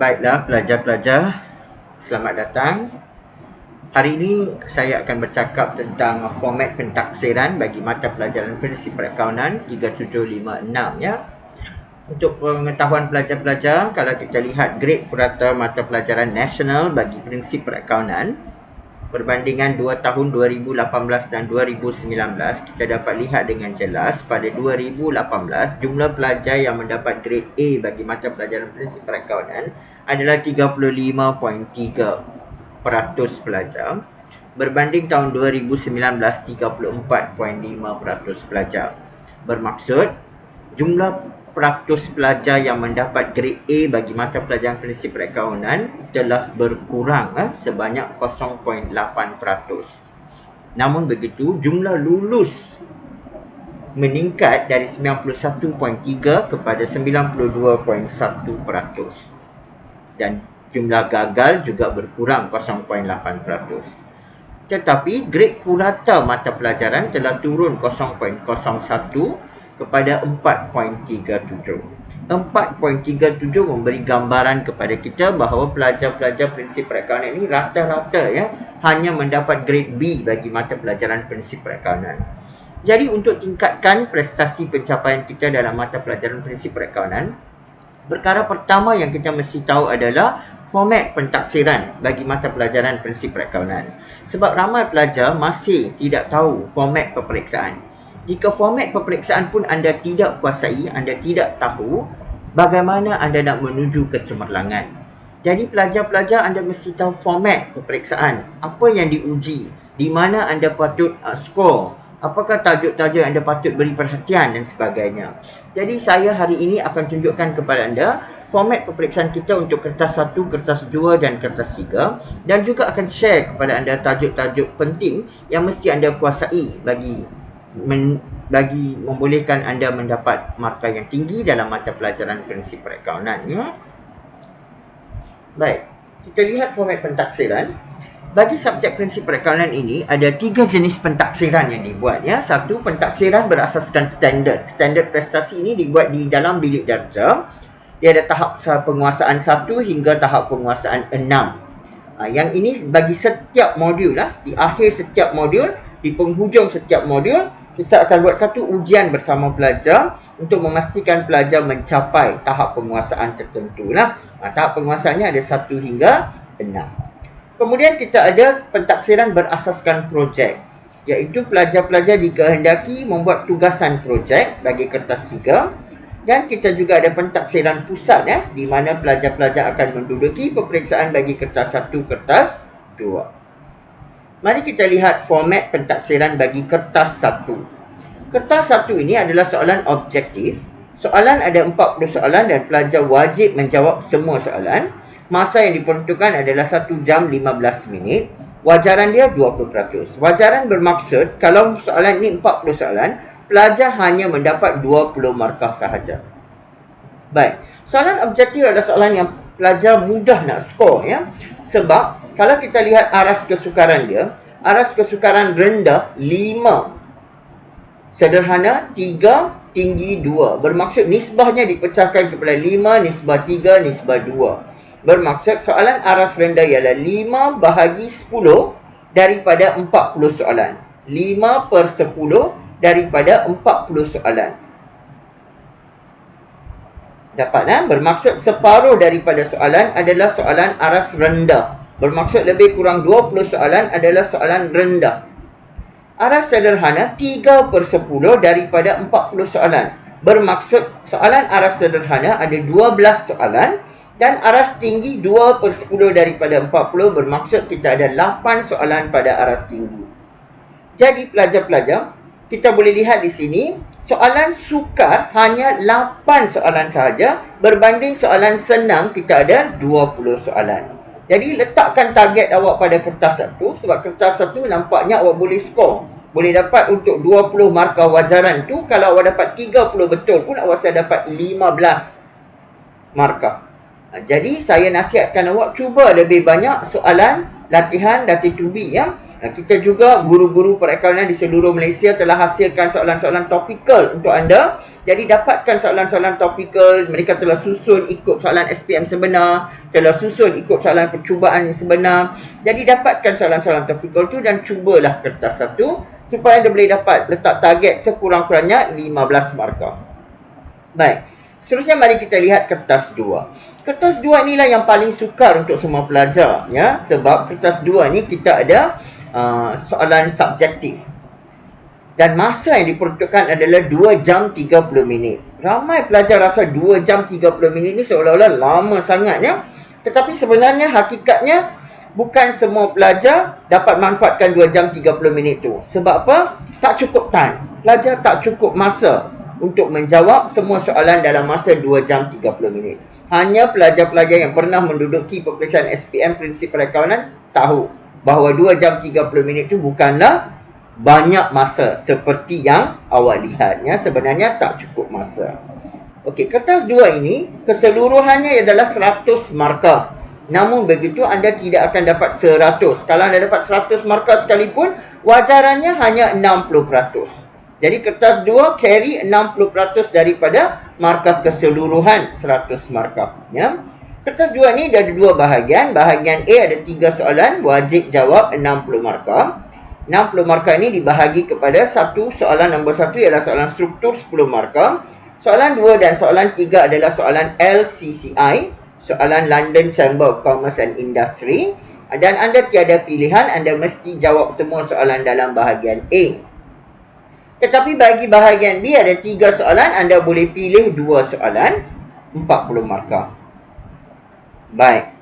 Baiklah pelajar-pelajar, selamat datang. Hari ini saya akan bercakap tentang format pentaksiran bagi mata pelajaran prinsip perakaunan 3756 ya. Untuk pengetahuan pelajar-pelajar, kalau kita lihat grade purata mata pelajaran nasional bagi prinsip perakaunan perbandingan 2 tahun 2018 dan 2019, kita dapat lihat dengan jelas pada 2018 jumlah pelajar yang mendapat grade A bagi mata pelajaran prinsip perakaunan adalah 35.3% pelajar berbanding tahun 2019 34.5% pelajar. Bermaksud jumlah peratus pelajar yang mendapat grade A bagi mata pelajaran prinsip perakaunan telah berkurang sebanyak 0.8%. Namun begitu, jumlah lulus meningkat dari 91.3 kepada 92.1% dan jumlah gagal juga berkurang 0.8%. Tetapi grade purata mata pelajaran telah turun 0.01 kepada 4.37. 4.37 memberi gambaran kepada kita bahawa pelajar-pelajar prinsip perakaunan ini rata-rata hanya mendapat grade B bagi mata pelajaran prinsip perakaunan. Jadi untuk tingkatkan prestasi pencapaian kita dalam mata pelajaran prinsip perakaunan, perkara pertama yang kita mesti tahu adalah format pentaksiran bagi mata pelajaran prinsip perakaunan. Sebab ramai pelajar masih tidak tahu format peperiksaan. Jika format peperiksaan pun anda tidak kuasai, anda tidak tahu, bagaimana anda nak menuju ke cemerlangan. Jadi pelajar-pelajar anda mesti tahu format peperiksaan, apa yang diuji, di mana anda patut skor, apakah tajuk-tajuk anda patut beri perhatian dan sebagainya. Jadi saya hari ini akan tunjukkan kepada anda format peperiksaan kita untuk kertas 1, kertas 2 dan kertas 3, dan juga akan share kepada anda tajuk-tajuk penting yang mesti anda kuasai bagi membolehkan anda mendapat markah yang tinggi dalam mata pelajaran prinsip perakaunan. Baik, kita lihat format pentaksiran. Bagi subjek prinsip perakaunan ini ada 3 jenis pentaksiran yang dibuat ya. Satu, pentaksiran berasaskan standard. Standard prestasi ini dibuat di dalam bilik darjah. Dia ada tahap penguasaan 1 hingga tahap penguasaan 6. Yang ini bagi setiap modul di akhir setiap modul, di penghujung setiap modul, kita akan buat satu ujian bersama pelajar untuk memastikan pelajar mencapai tahap penguasaan tertentu tahap penguasaannya ada 1 hingga 6. Kemudian kita ada pentaksiran berasaskan projek, iaitu pelajar-pelajar dikehendaki membuat tugasan projek bagi kertas 3. Dan kita juga ada pentaksiran pusat di mana pelajar-pelajar akan menduduki peperiksaan bagi kertas 1, kertas 2. Mari kita lihat format pentaksiran bagi kertas 1. Kertas 1 ini adalah soalan objektif. Soalan ada 40 soalan dan pelajar wajib menjawab semua soalan. Masa yang diperuntukkan adalah 1 jam 15 minit. Wajaran dia 20%. Wajaran bermaksud kalau soalan ini 40 soalan, pelajar hanya mendapat 20 markah sahaja. Baik, soalan objektif adalah soalan yang pelajar mudah nak skor Sebab kalau kita lihat aras kesukaran dia, aras kesukaran rendah 5, sederhana 3, tinggi 2. Bermaksud nisbahnya dipecahkan kepada 5, nisbah 3, nisbah 2. Bermaksud soalan aras rendah ialah 5 bahagi 10 daripada 40 soalan. 5/10 daripada 40 soalan. Dapat bermaksud separuh daripada soalan adalah soalan aras rendah. Bermaksud lebih kurang 20 soalan adalah soalan rendah. Aras sederhana 3/10 daripada 40 soalan. Bermaksud soalan aras sederhana ada 12 soalan dan aras tinggi 2/10 daripada 40. Bermaksud kita ada 8 soalan pada aras tinggi. Jadi pelajar-pelajar, kita boleh lihat di sini soalan sukar hanya 8 soalan sahaja berbanding soalan senang kita ada 20 soalan. Jadi letakkan target awak pada kertas 1 sebab kertas 1 nampaknya awak boleh skor. Boleh dapat untuk 20 markah wajaran tu. Kalau awak dapat 30 betul pun awak saya dapat 15 markah. Jadi saya nasihatkan awak cuba lebih banyak soalan latihan latih to be Kita juga guru-guru perakaunan di seluruh Malaysia telah hasilkan soalan-soalan topikal untuk anda. Jadi dapatkan soalan-soalan topikal, mereka telah susun ikut soalan SPM sebenar, telah susun ikut soalan percubaan yang sebenar. Jadi dapatkan soalan-soalan topikal tu dan cubalah kertas satu supaya anda boleh dapat letak target sekurang-kurangnya 15 markah. Baik. Seterusnya mari kita lihat kertas 2. Kertas 2 inilah yang paling sukar untuk semua pelajar, ya, sebab kertas 2 ni kita ada soalan subjektif. Dan masa yang diperuntukkan adalah 2 jam 30 minit. Ramai pelajar rasa 2 jam 30 minit ni seolah-olah lama sangat, ya. Tetapi sebenarnya hakikatnya bukan semua pelajar dapat manfaatkan 2 jam 30 minit tu. Sebab apa? Tak cukup time. Pelajar tak cukup masa untuk menjawab semua soalan dalam masa 2 jam 30 minit. Hanya pelajar-pelajar yang pernah menduduki peperiksaan SPM Prinsip Perakaunan tahu bahawa 2 jam 30 minit itu bukanlah banyak masa seperti yang awak lihatnya. Sebenarnya tak cukup masa. Okey, kertas 2 ini keseluruhannya adalah 100 markah. Namun begitu anda tidak akan dapat 100. Kalau anda dapat 100 markah sekalipun, wajarannya hanya 60%. Jadi kertas 2 carry 60% daripada markah keseluruhan 100 markah, ya. Kertas 2 ni ada 2 bahagian. Bahagian A ada 3 soalan, wajib jawab 60 markah. 60 markah ini dibahagi kepada satu soalan nombor 1 ialah soalan struktur 10 markah. Soalan 2 dan soalan 3 adalah soalan LCCI, soalan London Chamber of Commerce and Industry. Dan anda tiada pilihan, anda mesti jawab semua soalan dalam bahagian A. Tetapi bagi bahagian B ada 3 soalan, anda boleh pilih 2 soalan, 40 markah. Baik.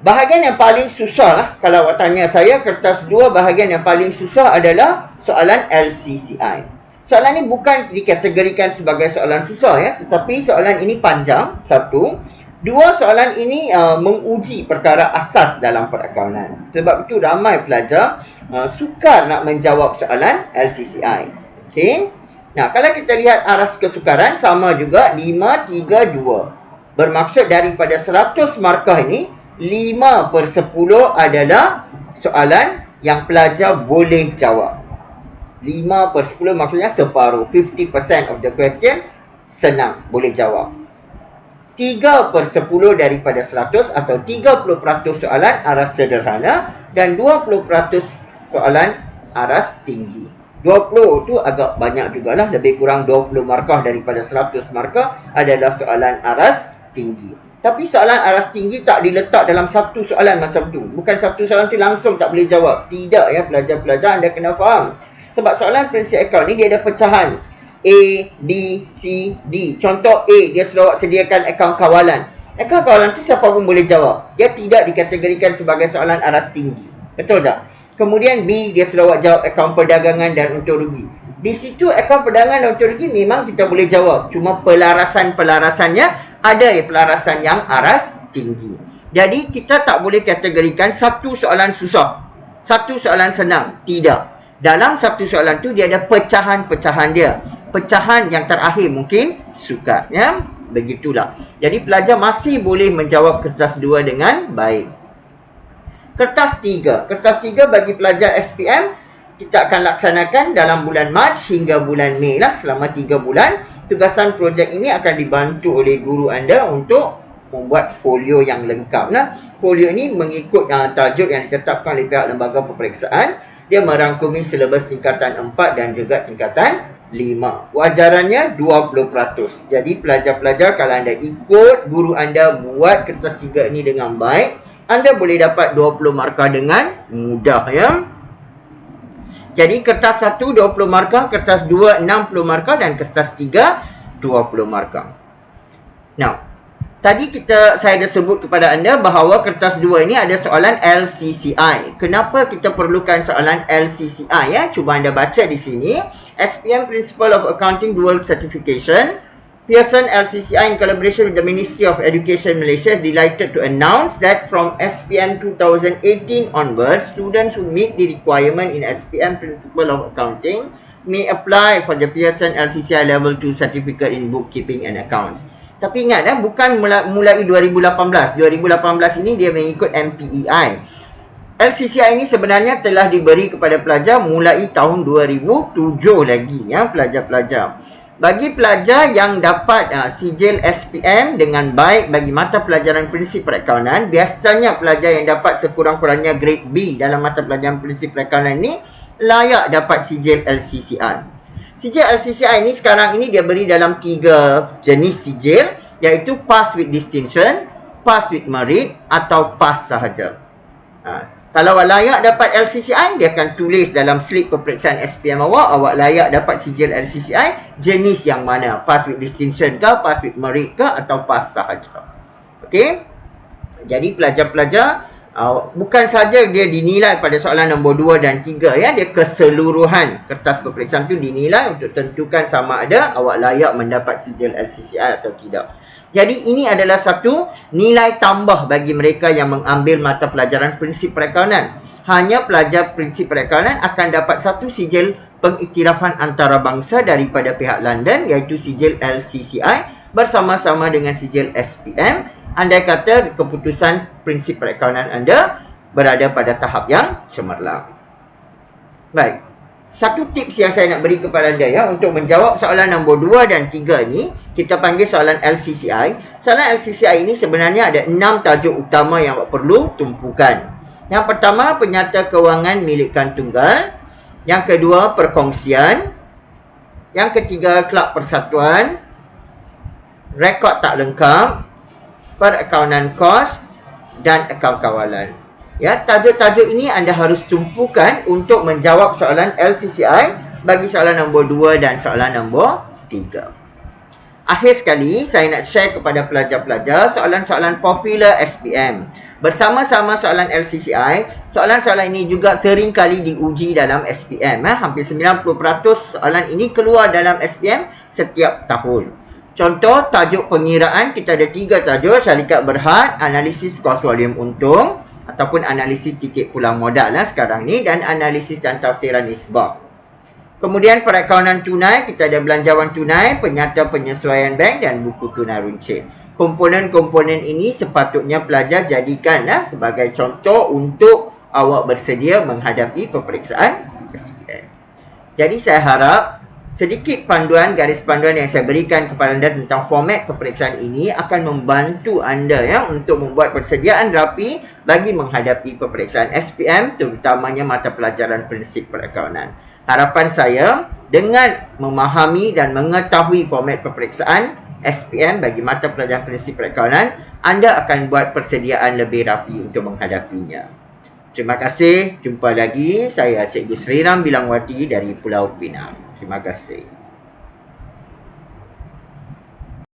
Bahagian yang paling susah lah, kalau awak tanya saya, kertas 2 bahagian yang paling susah adalah soalan LCCI. Soalan ini bukan dikategorikan sebagai soalan susah, ya, tetapi soalan ini panjang, satu. 2, soalan ini menguji perkara asas dalam perakaunan. Sebab itu ramai pelajar sukar nak menjawab soalan LCCI. Okey. Nah, kalau kita lihat aras kesukaran sama juga 5-3-2. Bermaksud daripada 100 markah ini 5/10 adalah soalan yang pelajar boleh jawab. 5/10 maksudnya separuh, 50% of the question senang boleh jawab. 3/10 daripada 100 atau 30% soalan aras sederhana dan 20% soalan aras tinggi. 20 tu agak banyak jugalah, lebih kurang 20 markah daripada 100 markah adalah soalan aras tinggi. Tapi soalan aras tinggi tak diletak dalam satu soalan macam tu. Bukan satu soalan tu langsung tak boleh jawab. Tidak, ya pelajar-pelajar, anda kena faham. Sebab soalan prinsip akaun ni dia ada pecahan A, B, C, D. Contoh A, dia sudah sediakan akaun kawalan. Akaun kawalan tu siapa pun boleh jawab. Dia tidak dikategorikan sebagai soalan aras tinggi. Betul tak? Kemudian B, dia sudah jawab akaun perdagangan dan untung rugi. Di situ akaun perdagangan dan untung rugi memang kita boleh jawab. Cuma pelarasannya ada pelarasan yang aras tinggi. Jadi kita tak boleh kategorikan satu soalan susah, satu soalan senang. Tidak. Dalam satu soalan tu dia ada pecahan-pecahan dia. Pecahan yang terakhir mungkin sukar, ya. Begitulah. Jadi pelajar masih boleh menjawab kertas 2 dengan baik. Kertas 3. Kertas 3 bagi pelajar SPM kita akan laksanakan dalam bulan Mac hingga bulan Mei lah, selama 3 bulan. Tugasan projek ini akan dibantu oleh guru anda untuk membuat folio yang lengkap. Nah, folio ini mengikut tajuk yang ditetapkan oleh pihak lembaga peperiksaan. Dia merangkumi silabus tingkatan 4 dan juga tingkatan 5. Wajarannya 20%. Jadi pelajar-pelajar, kalau anda ikut guru anda buat kertas 3 ini dengan baik, anda boleh dapat 20 markah dengan mudah, ya. Jadi kertas 1 20 markah, kertas 2 60 markah dan kertas 3 20 markah. Now, tadi saya dah sebut kepada anda bahawa kertas 2 ini ada soalan LCCI. Kenapa kita perlukan soalan LCCI, ya? Cuba anda baca di sini. SPM Principle of Accounting Dual Certification. Pearson LCCI in collaboration with the Ministry of Education Malaysia is delighted to announce that from SPM 2018 onwards, students who meet the requirement in SPM Principle of Accounting may apply for the Pearson LCCI Level 2 Certificate in Bookkeeping and Accounts. Tapi ingat, bukan mulai 2018. 2018 ini dia mengikut MPEI. LCCI ini sebenarnya telah diberi kepada pelajar mulai tahun 2007 lagi ya, pelajar-pelajar. Bagi pelajar yang dapat sijil SPM dengan baik bagi mata pelajaran prinsip perakaunan, biasanya pelajar yang dapat sekurang-kurangnya grade B dalam mata pelajaran prinsip perakaunan ini layak dapat sijil LCCI. Sijil LCCI ini sekarang ini dia beri dalam 3 jenis sijil, iaitu pass with distinction, pass with merit atau pass sahaja. Kalau awak layak dapat LCCI, dia akan tulis dalam slip peperiksaan SPM awak layak dapat sijil LCCI jenis yang mana, pass with distinction ke, pass with merit ke, atau pass sahaja. Okey. Jadi pelajar-pelajar bukan saja dia dinilai pada soalan nombor 2 dan 3 ya, dia keseluruhan kertas peperiksaan tu dinilai untuk tentukan sama ada awak layak mendapat sijil LCCI atau tidak. Jadi ini adalah satu nilai tambah bagi mereka yang mengambil mata pelajaran prinsip perakaunan. Hanya pelajar prinsip perakaunan akan dapat satu sijil pengiktirafan antarabangsa daripada pihak London, iaitu sijil LCCI bersama-sama dengan sijil SPM. Andai kata keputusan prinsip perakaunan anda berada pada tahap yang cemerlang. Baik. Satu tips yang saya nak beri kepada anda ya, untuk menjawab soalan nombor 2 dan 3 ni, kita panggil soalan LCCI. Soalan LCCI ini sebenarnya ada 6 tajuk utama yang awak perlu tumpukan. Yang pertama, penyata kewangan milik kan tunggal. Yang kedua, perkongsian. Yang ketiga, kelab persatuan. Rekod tak lengkap. Perakaunan kos dan akaun kawalan. Ya, tajuk-tajuk ini anda harus tumpukan untuk menjawab soalan LCCI bagi soalan nombor 2 dan soalan nombor 3. Akhir sekali, saya nak share kepada pelajar-pelajar soalan-soalan popular SPM. Bersama-sama soalan LCCI, soalan-soalan ini juga sering kali diuji dalam SPM. Hampir 90% soalan ini keluar dalam SPM setiap tahun. Contoh, tajuk pengiraan, kita ada 3 tajuk: syarikat berhad, analisis kos volume untung, ataupun analisis tiket pulang modal sekarang ni, dan analisis dan tafsiran nisbah. Kemudian perakaunan tunai, kita ada belanjawan tunai, penyata penyesuaian bank dan buku tunai runcit. Komponen-komponen ini sepatutnya pelajar jadikan sebagai contoh untuk awak bersedia menghadapi peperiksaan SPM. Jadi saya harap sedikit panduan, garis panduan yang saya berikan kepada anda tentang format peperiksaan ini akan membantu anda ya untuk membuat persediaan rapi bagi menghadapi peperiksaan SPM, terutamanya mata pelajaran prinsip perakaunan. Harapan saya, dengan memahami dan mengetahui format peperiksaan SPM bagi mata pelajaran prinsip perakaunan, anda akan buat persediaan lebih rapi untuk menghadapinya. Terima kasih. Jumpa lagi. Saya Cikgu Sriram Bilangwati dari Pulau Pinang. Terima kasih.